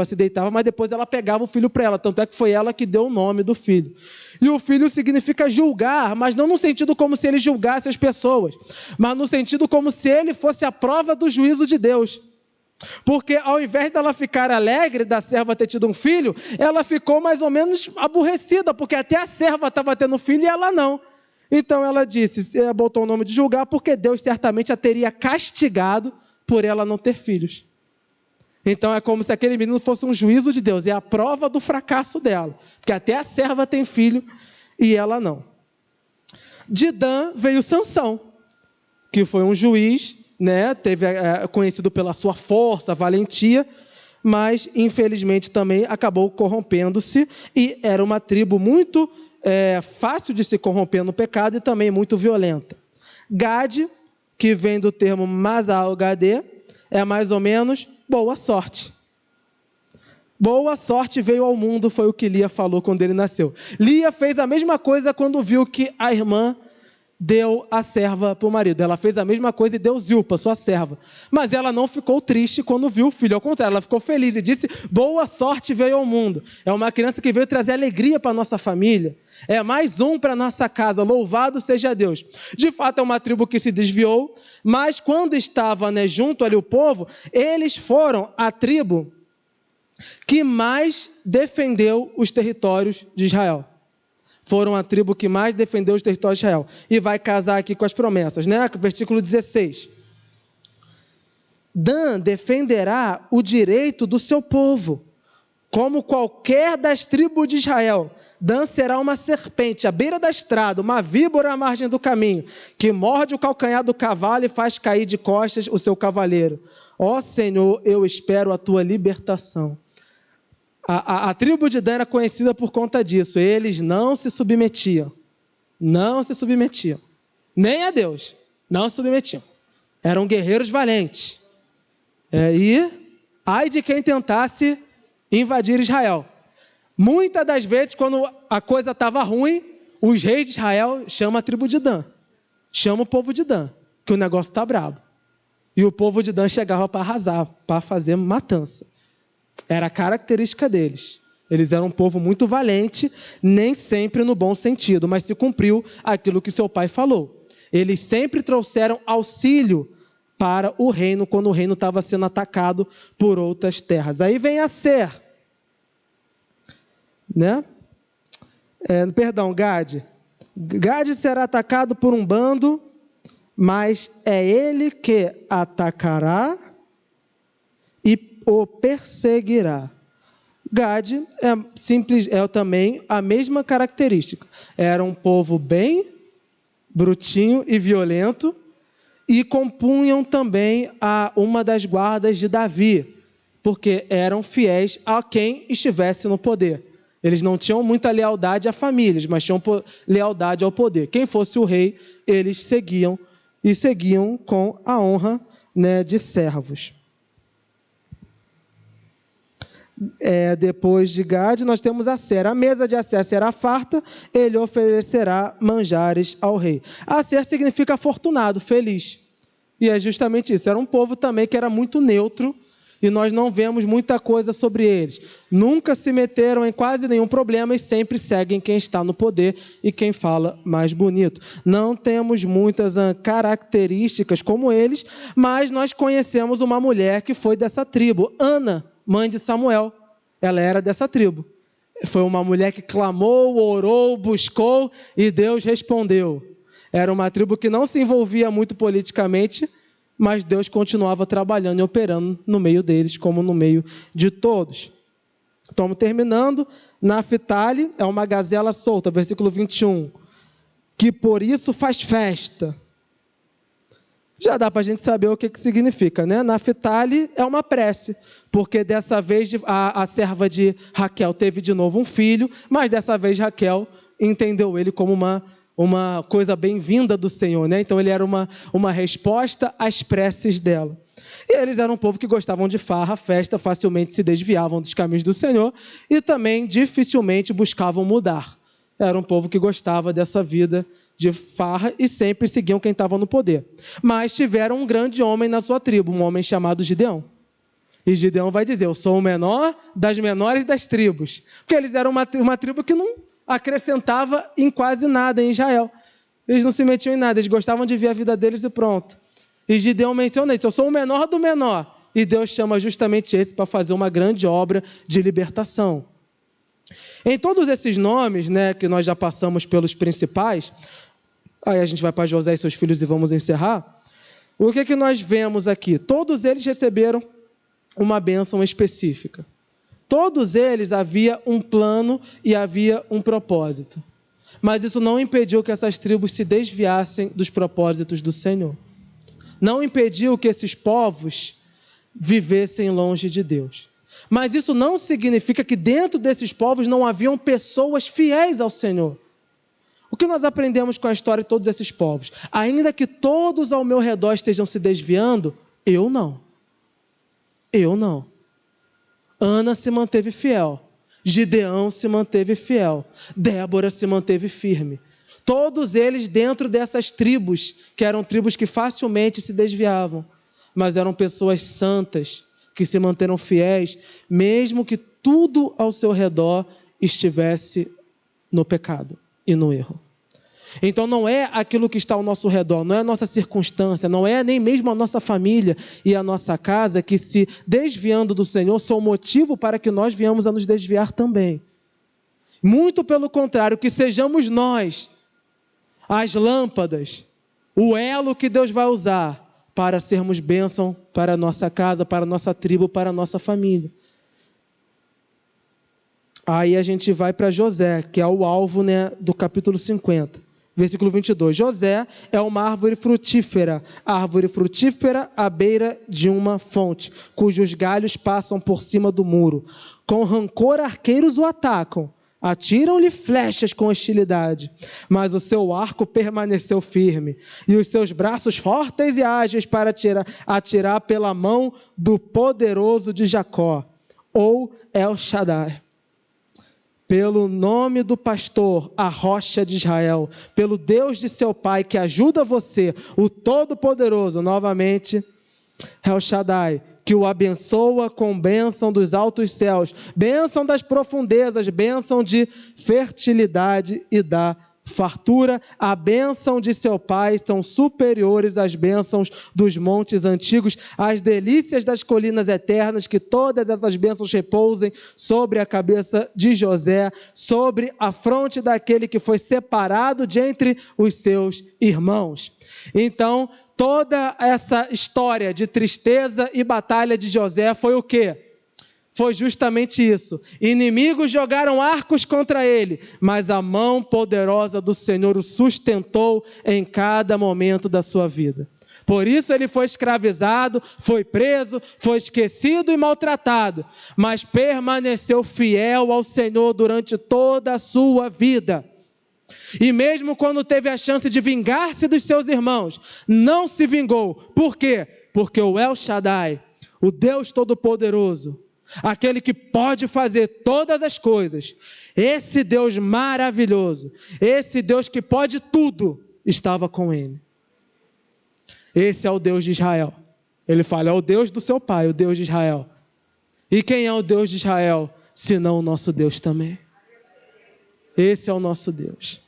se deitava, mas depois ela pegava o filho para ela. Tanto é que foi ela que deu o nome do filho. E o filho significa julgar, mas não no sentido como se ele julgasse as pessoas, mas no sentido como se ele fosse a prova do juízo de Deus. Porque ao invés dela ficar alegre da serva ter tido um filho, ela ficou mais ou menos aborrecida, porque até a serva estava tendo filho e ela não. Então ela disse, botou o nome de julgar, porque Deus certamente a teria castigado por ela não ter filhos. Então é como se aquele menino fosse um juízo de Deus, é a prova do fracasso dela, porque até a serva tem filho e ela não. De Dan veio Sansão, que foi um juiz, né, conhecido pela sua força, valentia, mas infelizmente também acabou corrompendo-se, e era uma tribo muito fácil de se corromper no pecado e também muito violenta. Gade, que vem do termo Mazal-Gadê, é mais ou menos boa sorte. Boa sorte veio ao mundo, foi o que Lia falou quando ele nasceu. Lia fez a mesma coisa quando viu que a irmã deu a serva para o marido. Ela fez a mesma coisa e deu Zilpa, sua serva. Mas ela não ficou triste quando viu o filho. Ao contrário, ela ficou feliz e disse, boa sorte veio ao mundo. É uma criança que veio trazer alegria para a nossa família. É mais um para a nossa casa. Louvado seja Deus. De fato, é uma tribo que se desviou, mas quando estava, junto ali o povo, eles foram a tribo que mais defendeu os territórios de Israel. Foram a tribo que mais defendeu os territórios de Israel. E vai casar aqui com as promessas, né? Versículo 16. Dan defenderá o direito do seu povo, como qualquer das tribos de Israel. Dan será uma serpente à beira da estrada, uma víbora à margem do caminho, que morde o calcanhar do cavalo e faz cair de costas o seu cavaleiro. Ó Senhor, eu espero a tua libertação. A tribo de Dan era conhecida por conta disso. Eles não se submetiam. Não se submetiam. Nem a Deus. Não se submetiam. Eram guerreiros valentes. E ai de quem tentasse invadir Israel. Muitas das vezes, quando a coisa estava ruim, os reis de Israel chamam a tribo de Dan. Chama o povo de Dan, que o negócio está brabo. E o povo de Dan chegava para arrasar, para fazer matança. Era a característica deles. Eles eram um povo muito valente, nem sempre no bom sentido, mas se cumpriu aquilo que seu pai falou. Eles sempre trouxeram auxílio para o reino, quando o reino estava sendo atacado por outras terras. Aí vem Aser, né? Gade. Gade será atacado por um bando, mas é ele que atacará e o perseguirá. Gade é também a mesma característica. Era um povo bem brutinho e violento, e compunham também uma das guardas de Davi, porque eram fiéis a quem estivesse no poder. Eles não tinham muita lealdade a famílias, mas tinham lealdade ao poder. Quem fosse o rei, eles seguiam, e seguiam com a honra, de servos. Depois de Gade, nós temos Aser. A mesa de Aser será farta, ele oferecerá manjares ao rei. Aser significa afortunado, feliz. E é justamente isso. Era um povo também que era muito neutro, e nós não vemos muita coisa sobre eles. Nunca se meteram em quase nenhum problema e sempre seguem quem está no poder e quem fala mais bonito. Não temos muitas características como eles, mas nós conhecemos uma mulher que foi dessa tribo, Ana, mãe de Samuel. Ela era dessa tribo. Foi uma mulher que clamou, orou, buscou e Deus respondeu. Era uma tribo que não se envolvia muito politicamente, mas Deus continuava trabalhando e operando no meio deles, como no meio de todos. Estamos terminando. Naphtali é uma gazela solta, versículo 21, que por isso faz festa. Já dá para a gente saber o que significa, né? Naphtali é uma prece, porque dessa vez a serva de Raquel teve de novo um filho, mas dessa vez Raquel entendeu ele como uma uma coisa bem-vinda do Senhor, né? Então ele era uma resposta às preces dela. E eles eram um povo que gostavam de farra, festa, facilmente se desviavam dos caminhos do Senhor e também dificilmente buscavam mudar. Era um povo que gostava dessa vida de farra e sempre seguiam quem estava no poder. Mas tiveram um grande homem na sua tribo, um homem chamado Gideão. E Gideão vai dizer, eu sou o menor das menores das tribos. Porque eles eram uma tribo que não acrescentava em quase nada em Israel. Eles não se metiam em nada, eles gostavam de ver a vida deles e pronto. E Gideão menciona isso, eu sou o menor do menor. E Deus chama justamente esse para fazer uma grande obra de libertação. Em todos esses nomes, né, que nós já passamos pelos principais, aí a gente vai para José e seus filhos e vamos encerrar. O que nós vemos aqui? Todos eles receberam uma bênção específica. Todos eles havia um plano e havia um propósito. Mas isso não impediu que essas tribos se desviassem dos propósitos do Senhor. Não impediu que esses povos vivessem longe de Deus. Mas isso não significa que dentro desses povos não haviam pessoas fiéis ao Senhor. O que nós aprendemos com a história de todos esses povos? Ainda que todos ao meu redor estejam se desviando, eu não. Eu não. Ana se manteve fiel. Gideão se manteve fiel. Débora se manteve firme. Todos eles dentro dessas tribos, que eram tribos que facilmente se desviavam, mas eram pessoas santas, que se manteram fiéis, mesmo que tudo ao seu redor estivesse no pecado e no erro. Então não é aquilo que está ao nosso redor, não é a nossa circunstância, não é nem mesmo a nossa família e a nossa casa que, se desviando do Senhor, são motivo para que nós venhamos a nos desviar também. Muito pelo contrário, que sejamos nós as lâmpadas, o elo que Deus vai usar para sermos bênção para a nossa casa, para a nossa tribo, para a nossa família. Aí a gente vai para José, que é o alvo, né, do capítulo 50. Versículo 22. José é uma árvore frutífera à beira de uma fonte, cujos galhos passam por cima do muro. Com rancor arqueiros o atacam, atiram-lhe flechas com hostilidade, mas o seu arco permaneceu firme, e os seus braços fortes e ágeis para atirar pela mão do poderoso de Jacó, ou El Shaddai. Pelo nome do pastor, a rocha de Israel, pelo Deus de seu pai, que ajuda você, o Todo-Poderoso, novamente, El Shaddai, que o abençoa com bênção dos altos céus, bênção das profundezas, bênção de fertilidade e da fartura. A bênção de seu pai são superiores às bênçãos dos montes antigos, às delícias das colinas eternas, que todas essas bênçãos repousem sobre a cabeça de José, sobre a fronte daquele que foi separado de entre os seus irmãos. Então, toda essa história de tristeza e batalha de José foi o quê? Foi justamente isso. Inimigos jogaram arcos contra ele, mas a mão poderosa do Senhor o sustentou em cada momento da sua vida. Por isso ele foi escravizado, foi preso, foi esquecido e maltratado, mas permaneceu fiel ao Senhor durante toda a sua vida. E mesmo quando teve a chance de vingar-se dos seus irmãos, não se vingou. Por quê? Porque o El Shaddai, o Deus Todo-Poderoso, aquele que pode fazer todas as coisas, esse Deus maravilhoso, esse Deus que pode tudo, estava com ele. Esse é o Deus de Israel. Ele fala, é o Deus do seu pai, o Deus de Israel. E quem é o Deus de Israel, senão o nosso Deus também? Esse é o nosso Deus.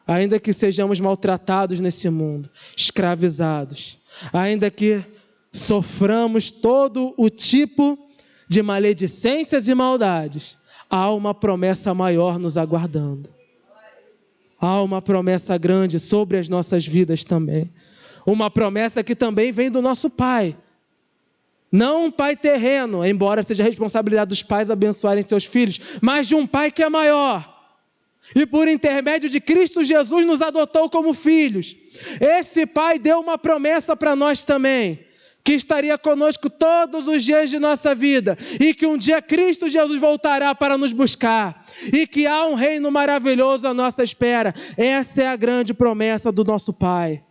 Ainda que sejamos maltratados nesse mundo, escravizados, ainda que soframos todo o tipo de maledicências e maldades, há uma promessa maior nos aguardando. Há uma promessa grande sobre as nossas vidas também. Uma promessa que também vem do nosso Pai. Não um pai terreno, embora seja responsabilidade dos pais abençoarem seus filhos, mas de um Pai que é maior. E por intermédio de Cristo Jesus nos adotou como filhos. Esse Pai deu uma promessa para nós também, que estaria conosco todos os dias de nossa vida, e que um dia Cristo Jesus voltará para nos buscar, e que há um reino maravilhoso à nossa espera. Essa é a grande promessa do nosso Pai.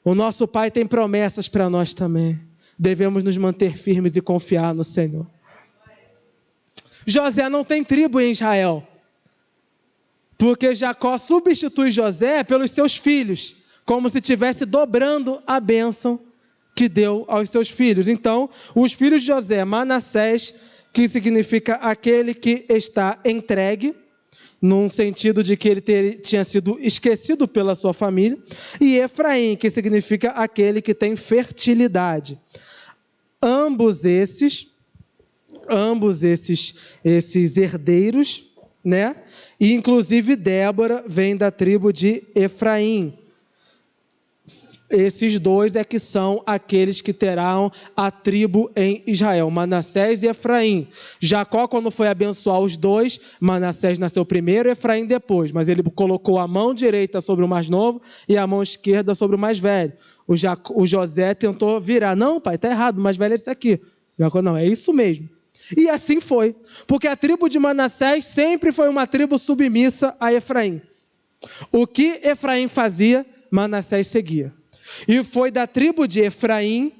O nosso Pai tem promessas para nós também. Devemos nos manter firmes e confiar no Senhor. José não tem tribo em Israel, porque Jacó substitui José pelos seus filhos, como se estivesse dobrando a bênção que deu aos seus filhos. Então, os filhos de José, Manassés, que significa aquele que está entregue, num sentido de que ele tinha sido esquecido pela sua família, e Efraim, que significa aquele que tem fertilidade. Ambos esses herdeiros, né? E inclusive Débora vem da tribo de Efraim. Esses dois é que são aqueles que terão a tribo em Israel, Manassés e Efraim. Jacó, quando foi abençoar os dois, Manassés nasceu primeiro e Efraim depois, mas ele colocou a mão direita sobre o mais novo e a mão esquerda sobre o mais velho. O José tentou virar, não pai, está errado, o mais velho é esse aqui. Jacó, não, é isso mesmo. E assim foi, porque a tribo de Manassés sempre foi uma tribo submissa a Efraim. O que Efraim fazia, Manassés seguia. E foi da tribo de Efraim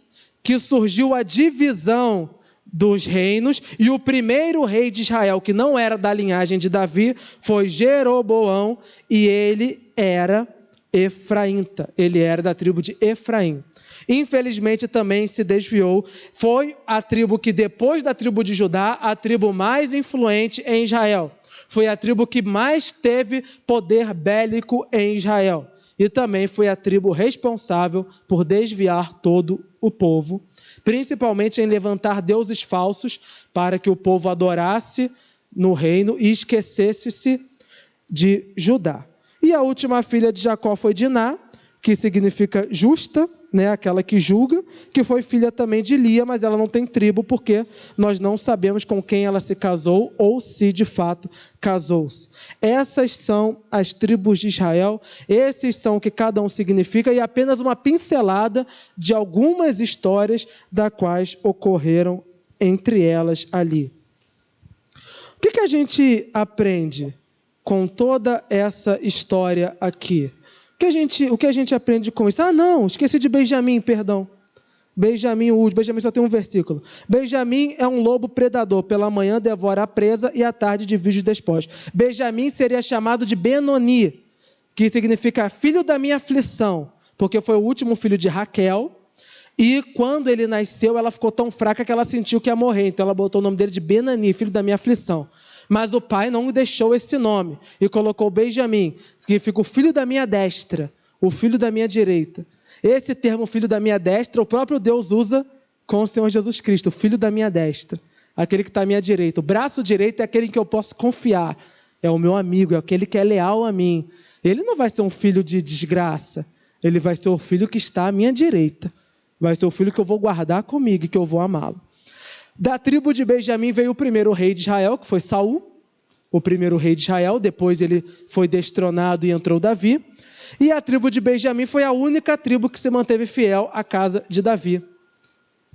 que surgiu a divisão dos reinos, e o primeiro rei de Israel, que não era da linhagem de Davi, foi Jeroboão, e ele era efraíta, ele era da tribo de Efraim. Infelizmente também se desviou, foi a tribo que depois da tribo de Judá, a tribo mais influente em Israel. Foi a tribo que mais teve poder bélico em Israel. E também foi a tribo responsável por desviar todo o povo, principalmente em levantar deuses falsos para que o povo adorasse no reino e esquecesse-se de Judá. E a última filha de Jacó foi Diná, que significa justa, né, aquela que julga, que foi filha também de Lia, mas ela não tem tribo, porque nós não sabemos com quem ela se casou ou se de fato casou-se. Essas são as tribos de Israel, esses são o que cada um significa, e apenas uma pincelada de algumas histórias das quais ocorreram entre elas ali. O que a gente aprende com toda essa história aqui? O que a gente aprende com isso? Ah, não, esqueci de Benjamim, perdão. Benjamim só tem um versículo. Benjamim é um lobo predador, pela manhã devora a presa e à tarde divide os despojos. Benjamim seria chamado de Benoni, que significa filho da minha aflição, porque foi o último filho de Raquel, e quando ele nasceu, ela ficou tão fraca que ela sentiu que ia morrer, então ela botou o nome dele de Benoni, filho da minha aflição. Mas o pai não deixou esse nome e colocou Benjamim, que significa o filho da minha destra, o filho da minha direita. Esse termo, filho da minha destra, o próprio Deus usa com o Senhor Jesus Cristo, o filho da minha destra, aquele que está à minha direita. O braço direito é aquele em que eu posso confiar, é o meu amigo, é aquele que é leal a mim. Ele não vai ser um filho de desgraça, ele vai ser o filho que está à minha direita, vai ser o filho que eu vou guardar comigo e que eu vou amá-lo. Da tribo de Benjamim veio o primeiro rei de Israel, que foi Saul, o primeiro rei de Israel, depois ele foi destronado e entrou Davi, e a tribo de Benjamim foi a única tribo que se manteve fiel à casa de Davi,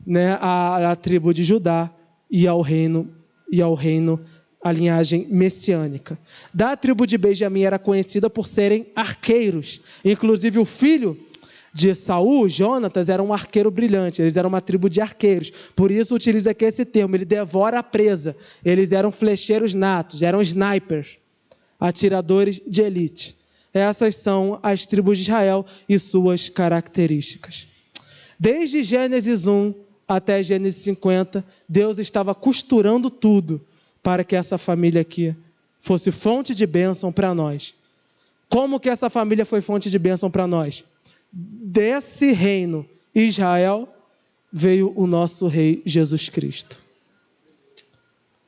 né? a tribo de Judá e ao reino, a linhagem messiânica. Da tribo de Benjamim era conhecida por serem arqueiros, inclusive o filho de Saul, Jonatas, era um arqueiro brilhante, eles eram uma tribo de arqueiros, por isso utiliza aqui esse termo, ele devora a presa, eles eram flecheiros natos, eram snipers, atiradores de elite. Essas são as tribos de Israel e suas características. Desde Gênesis 1 até Gênesis 50, Deus estava costurando tudo para que essa família aqui fosse fonte de bênção para nós. Como que essa família foi fonte de bênção para nós? Desse reino, Israel, veio o nosso rei Jesus Cristo.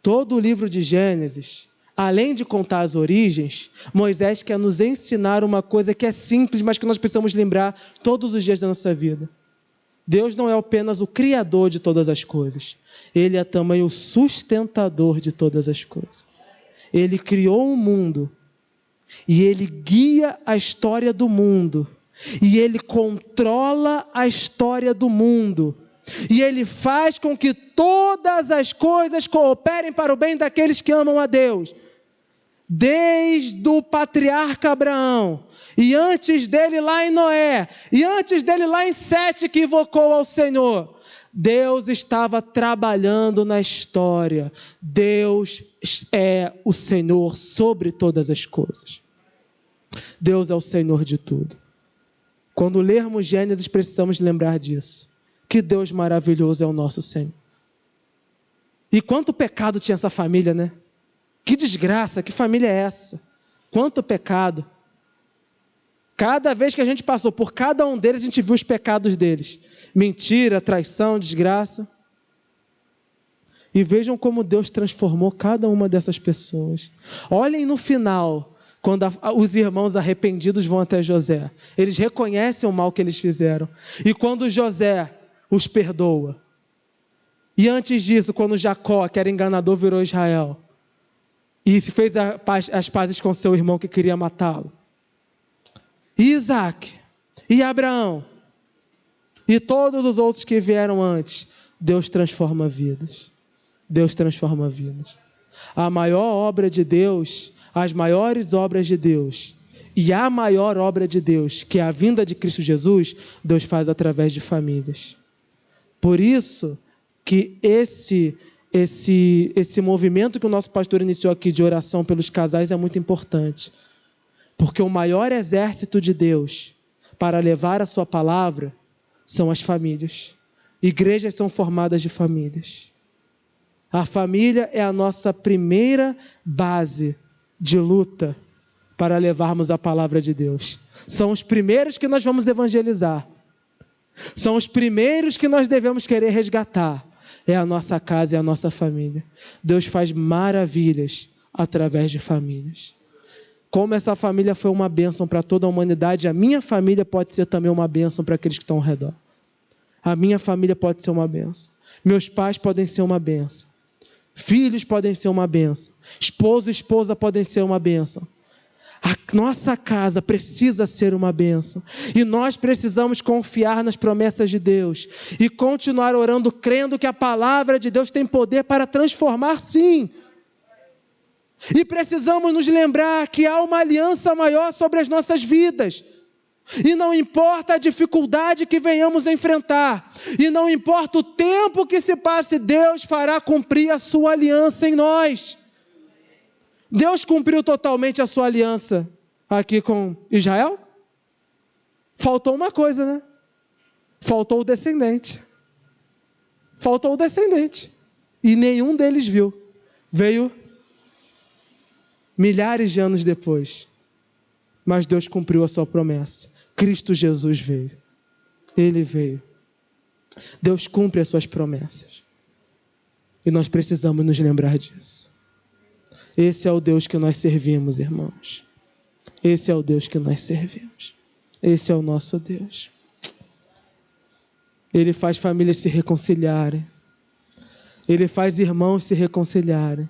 Todo o livro de Gênesis, além de contar as origens, Moisés quer nos ensinar uma coisa que é simples, mas que nós precisamos lembrar todos os dias da nossa vida. Deus não é apenas o criador de todas as coisas, Ele é também o sustentador de todas as coisas. Ele criou o mundo e Ele guia a história do mundo E Ele controla a história do mundo. E Ele faz com que todas as coisas cooperem para o bem daqueles que amam a Deus. Desde o patriarca Abraão, e antes dele lá em Noé, e antes dele lá em Sete, que invocou ao Senhor, Deus estava trabalhando na história. Deus é o Senhor sobre todas as coisas. Deus é o Senhor de tudo. Quando lermos Gênesis, precisamos lembrar disso. Que Deus maravilhoso é o nosso Senhor. E quanto pecado tinha essa família, né? Que desgraça, que família é essa? Quanto pecado. Cada vez que a gente passou por cada um deles, a gente viu os pecados deles. Mentira, traição, desgraça. E vejam como Deus transformou cada uma dessas pessoas. Olhem no final, quando os irmãos arrependidos vão até José. Eles reconhecem o mal que eles fizeram. E quando José os perdoa. E antes disso, quando Jacó, que era enganador, virou Israel. E se fez as pazes com seu irmão que queria matá-lo. E Isaac, e Abraão, e todos os outros que vieram antes, Deus transforma vidas. Deus transforma vidas. A maior obra de Deus, as maiores obras de Deus, e a maior obra de Deus, que é a vinda de Cristo Jesus, Deus faz através de famílias. Por isso que esse movimento que o nosso pastor iniciou aqui de oração pelos casais é muito importante. Porque o maior exército de Deus para levar a sua palavra são as famílias. Igrejas são formadas de famílias. A família é a nossa primeira base de luta para levarmos a palavra de Deus. São os primeiros que nós vamos evangelizar. São os primeiros que nós devemos querer resgatar. É a nossa casa e a nossa família. Deus faz maravilhas através de famílias. Como essa família foi uma bênção para toda a humanidade, a minha família pode ser também uma bênção para aqueles que estão ao redor. A minha família pode ser uma bênção. Meus pais podem ser uma bênção. Filhos podem ser uma bênção. Esposo e esposa podem ser uma bênção. A nossa casa precisa ser uma bênção. E nós precisamos confiar nas promessas de Deus. E continuar orando, crendo que a palavra de Deus tem poder para transformar, sim. E precisamos nos lembrar que há uma aliança maior sobre as nossas vidas. E não importa a dificuldade que venhamos a enfrentar. E não importa o tempo que se passe, Deus fará cumprir a sua aliança em nós. Deus cumpriu totalmente a sua aliança aqui com Israel? Faltou uma coisa, né? Faltou o descendente. Faltou o descendente. E nenhum deles viu. Veio milhares de anos depois. Mas Deus cumpriu a sua promessa. Cristo Jesus veio. Ele veio. Deus cumpre as suas promessas. E nós precisamos nos lembrar disso. Esse é o Deus que nós servimos, irmãos. Esse é o Deus que nós servimos. Esse é o nosso Deus. Ele faz famílias se reconciliarem. Ele faz irmãos se reconciliarem.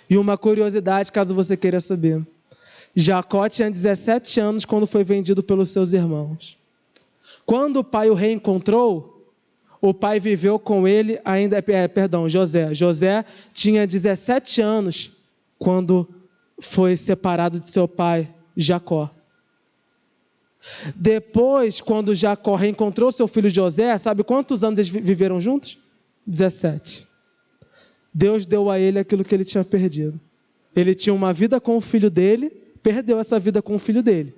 E uma curiosidade, caso você queira saber. Jacó tinha 17 anos quando foi vendido pelos seus irmãos. Quando o pai o reencontrou, o pai viveu com ele ainda... José. José tinha 17 anos quando foi separado de seu pai, Jacó. Depois, quando Jacó reencontrou seu filho José, sabe quantos anos eles viveram juntos? 17. Deus deu a ele aquilo que ele tinha perdido. Ele tinha uma vida com o filho dele, perdeu essa vida com o filho dele.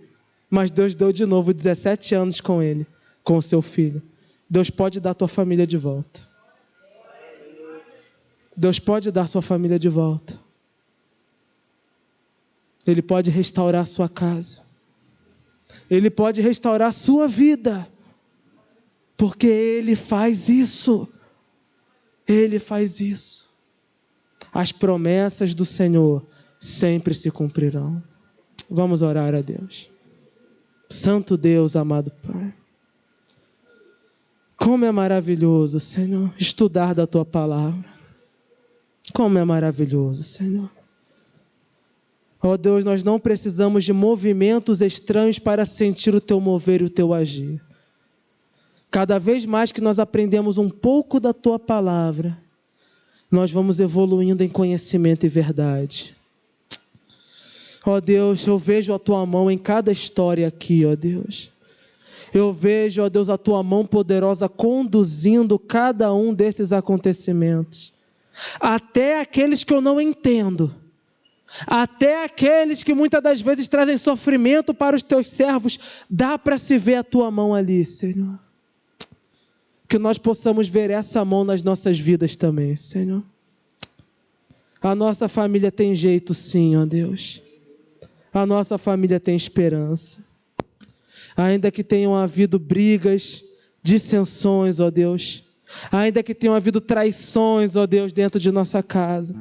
Mas Deus deu de novo 17 anos com ele, com o seu filho. Deus pode dar a tua família de volta. Deus pode dar a sua família de volta. Ele pode restaurar a sua casa. Ele pode restaurar a sua vida. Porque Ele faz isso. Ele faz isso. As promessas do Senhor sempre se cumprirão. Vamos orar a Deus. Santo Deus, amado Pai. Como é maravilhoso, Senhor, estudar da Tua palavra. Como é maravilhoso, Senhor. Ó Deus, nós não precisamos de movimentos estranhos para sentir o teu mover e o teu agir. Cada vez mais que nós aprendemos um pouco da tua palavra, nós vamos evoluindo em conhecimento e verdade. Ó Deus, eu vejo a tua mão em cada história aqui, ó Deus. Eu vejo, ó Deus, a tua mão poderosa conduzindo cada um desses acontecimentos. Até aqueles que eu não entendo. Até aqueles que muitas das vezes trazem sofrimento para os teus servos. Dá para se ver a tua mão ali, Senhor. Que nós possamos ver essa mão nas nossas vidas também, Senhor. A nossa família tem jeito sim, ó Deus. A nossa família tem esperança. Ainda que tenham havido brigas, dissensões, ó Deus. Ainda que tenham havido traições, ó Deus, dentro de nossa casa.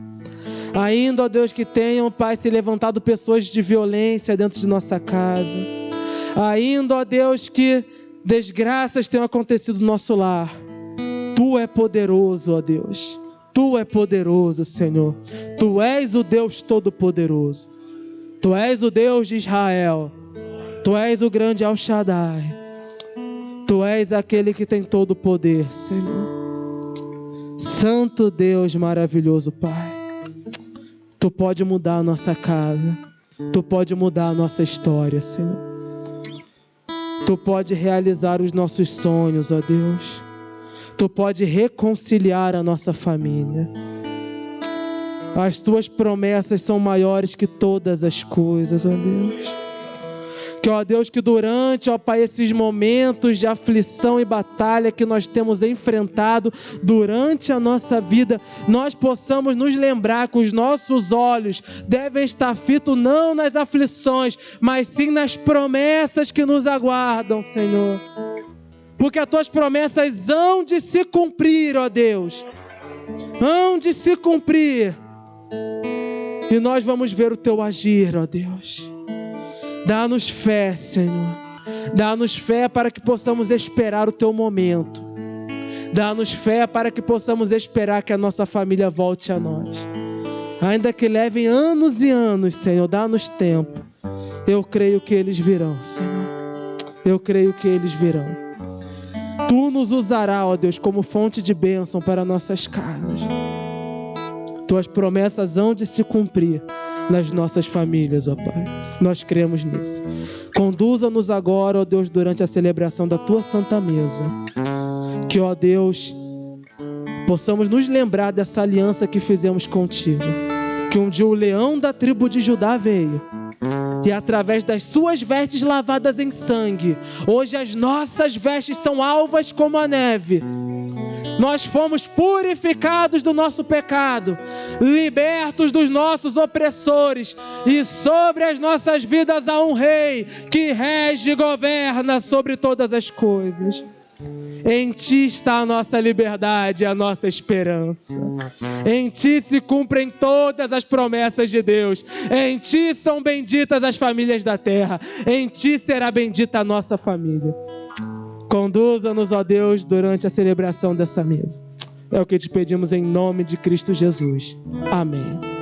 Ainda, ó Deus, que tenham, Pai, se levantado pessoas de violência dentro de nossa casa. Ainda, ó Deus, que desgraças tenham acontecido no nosso lar. Tu é poderoso, ó Deus. Tu é poderoso, Senhor. Tu és o Deus Todo-Poderoso. Tu és o Deus de Israel. Tu és o grande El Shaddai. Tu és aquele que tem todo o poder, Senhor. Santo Deus maravilhoso, Pai. Tu pode mudar a nossa casa. Tu pode mudar a nossa história, Senhor. Tu pode realizar os nossos sonhos, ó Deus. Tu pode reconciliar a nossa família. As tuas promessas são maiores que todas as coisas, ó Deus. Que, ó Deus, que durante, ó Pai, esses momentos de aflição e batalha que nós temos enfrentado durante a nossa vida, nós possamos nos lembrar que os nossos olhos devem estar fitos não nas aflições, mas sim nas promessas que nos aguardam, Senhor. Porque as tuas promessas hão de se cumprir, ó Deus. Hão de se cumprir. E nós vamos ver o teu agir, ó Deus. Dá-nos fé, Senhor. Dá-nos fé para que possamos esperar o teu momento. Dá-nos fé para que possamos esperar que a nossa família volte a nós. Ainda que levem anos e anos, Senhor, dá-nos tempo. Eu creio que eles virão, Senhor. Eu creio que eles virão. Tu nos usarás, ó Deus, como fonte de bênção para nossas casas. Tuas promessas hão de se cumprir nas nossas famílias, ó Pai. Nós cremos nisso. Conduza-nos agora, ó Deus, durante a celebração da Tua Santa Mesa. Que, ó Deus, possamos nos lembrar dessa aliança que fizemos contigo. Que um dia o leão da tribo de Judá veio. E através das suas vestes lavadas em sangue, hoje as nossas vestes são alvas como a neve. Nós fomos purificados do nosso pecado, libertos dos nossos opressores, e sobre as nossas vidas há um rei que rege e governa sobre todas as coisas. Em Ti está a nossa liberdade, a nossa esperança. Em Ti se cumprem todas as promessas de Deus. Em Ti são benditas as famílias da terra. Em Ti será bendita a nossa família. Conduza-nos, ó Deus, durante a celebração dessa mesa. É o que te pedimos em nome de Cristo Jesus. Amém.